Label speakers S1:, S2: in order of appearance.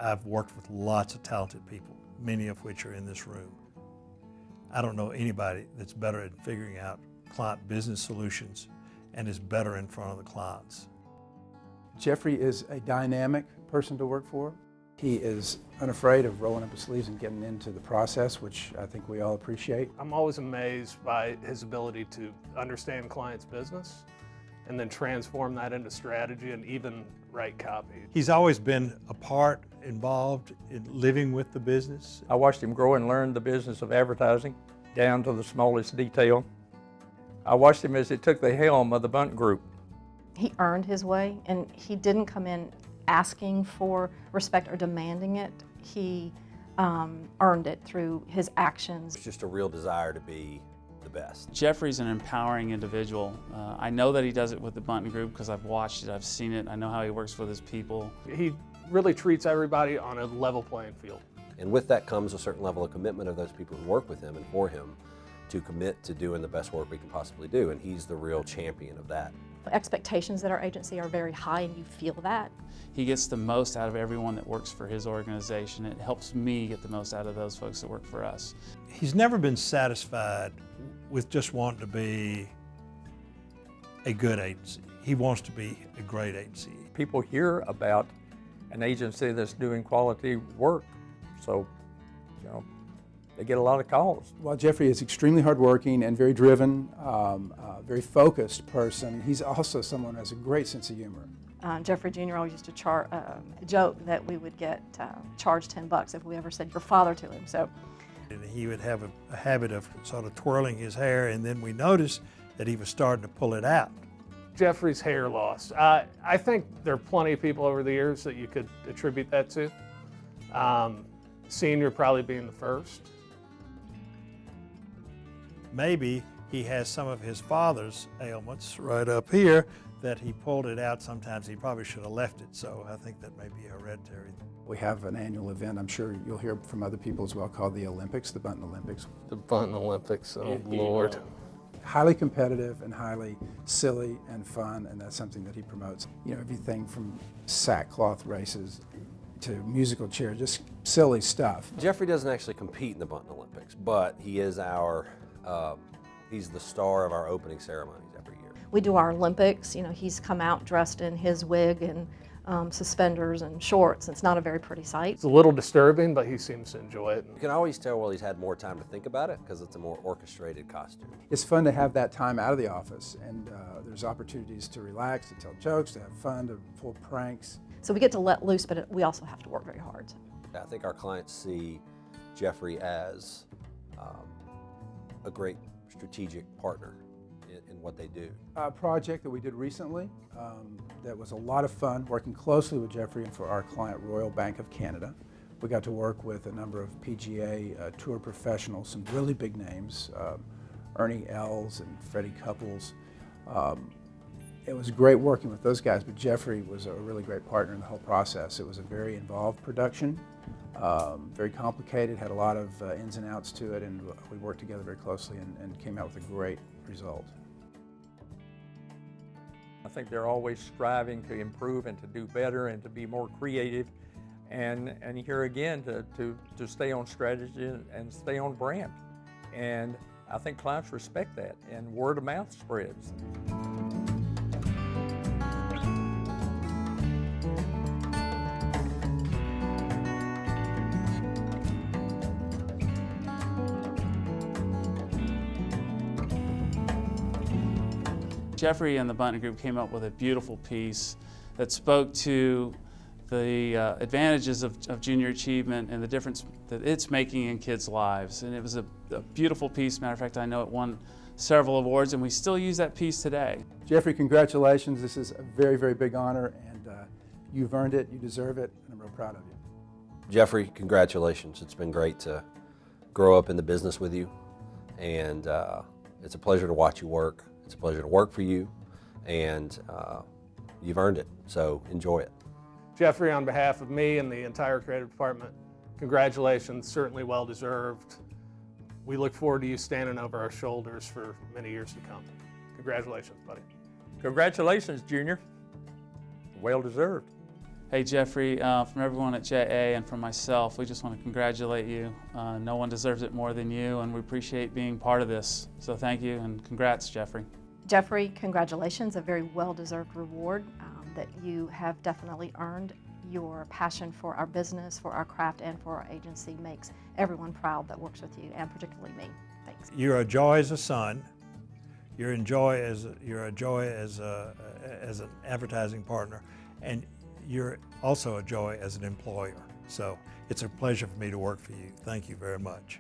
S1: I've worked with lots of talented people, many of which are in this room. I don't know anybody that's better at figuring out client business solutions and is better in front of the clients.
S2: Jeffrey is a dynamic person to work for. He is unafraid of rolling up his sleeves and getting into the process, which I think we all appreciate.
S3: I'm always amazed by his ability to understand clients' business and then transform that into strategy and even write copy.
S1: He's always been a part, involved in living with the business.
S4: I watched him grow and learn the business of advertising down to the smallest detail. I watched him as he took the helm of the Buntin Group.
S5: He earned his way, and he didn't come in asking for respect or demanding it. He earned it through his actions.
S6: It's just a real desire to be the best.
S7: Jeffrey's an empowering individual. I know that he does it with the Buntin Group because I've watched it, I've seen it, I know how he works with his people.
S3: He really treats everybody on a level playing field.
S6: And with that comes a certain level of commitment of those people who work with him and for him to commit to doing the best work we can possibly do, and he's the real champion of that.
S5: Expectations at our agency are very high, and you feel that.
S7: He gets the most out of everyone that works for his organization. It helps me get the most out of those folks that work for us.
S1: He's never been satisfied with just wanting to be a good agency. He wants to be a great agency.
S4: People hear about an agency that's doing quality work, so they get a lot of calls.
S2: While Jeffrey is extremely hardworking and very driven, very focused person, he's also someone who has a great sense of humor.
S5: Jeffrey Jr. always used to joke that we would get charged $10 if we ever said your father to him. So,
S1: And he would have a habit of sort of twirling his hair, and then we noticed that he was starting to pull it out.
S3: Jeffrey's hair loss. I think there are plenty of people over the years that you could attribute that to. Senior probably being the first.
S1: Maybe he has some of his father's ailments right up here that he pulled it out. Sometimes he probably should have left it, so I think that may be hereditary.
S2: We have an annual event, I'm sure you'll hear from other people as well, called the Olympics, the Buntin Olympics.
S3: The Buntin Olympics, oh Lord.
S2: Highly competitive and highly silly and fun, and that's something that he promotes. You know, everything from sackcloth races to musical chairs, just silly stuff.
S6: Jeffrey doesn't actually compete in the Buntin Olympics, but he is he's the star of our opening ceremonies every year.
S5: we do our Olympics. You know, he's come out dressed in his wig and suspenders and shorts. It's not a very pretty sight.
S3: It's a little disturbing, but he seems to enjoy it.
S6: You can always tell, well, he's had more time to think about it because it's a more orchestrated costume.
S2: It's fun to have that time out of the office, and there's opportunities to relax, to tell jokes, to have fun, to pull pranks.
S5: So we get to let loose, but we also have to work very hard.
S6: I think our clients see Jeffrey as a great strategic partner in what they do.
S2: A project that we did recently that was a lot of fun, working closely with Jeffrey and for our client Royal Bank of Canada. We got to work with a number of PGA tour professionals, some really big names, Ernie Els and Freddie Couples. It was great working with those guys, but Jeffrey was a really great partner in the whole process. It was a very involved production, very complicated, had a lot of ins and outs to it, and we worked together very closely and came out with a great result.
S4: I think they're always striving to improve and to do better and to be more creative, and here again to stay on strategy and stay on brand. And I think clients respect that, and word of mouth spreads.
S7: Jeffrey and the Buntin Group came up with a beautiful piece that spoke to the advantages of junior achievement and the difference that it's making in kids' lives. And it was a beautiful piece. Matter of fact, I know it won several awards, and we still use that piece today.
S2: Jeffrey, congratulations. This is a very, very big honor, and you've earned it, you deserve it, and I'm real proud of you.
S6: Jeffrey, congratulations. It's been great to grow up in the business with you, and it's a pleasure to watch you work. It's a pleasure to work for you, and you've earned it, so enjoy it.
S3: Jeffrey, on behalf of me and the entire creative department, congratulations, certainly well deserved. We look forward to you standing over our shoulders for many years to come. Congratulations, buddy.
S4: Congratulations, Junior. Well deserved.
S7: Hey Jeffrey, from everyone at JA and from myself, we just want to congratulate you. No one deserves it more than you, and we appreciate being part of this. So thank you and congrats, Jeffrey.
S5: Jeffrey, congratulations, a very well-deserved reward that you have definitely earned. Your passion for our business, for our craft, and for our agency makes everyone proud that works with you, and particularly me. Thanks.
S1: You're a joy as a son. You're a joy as an advertising partner, and you're also a joy as an employer. So it's a pleasure for me to work for you. Thank you very much.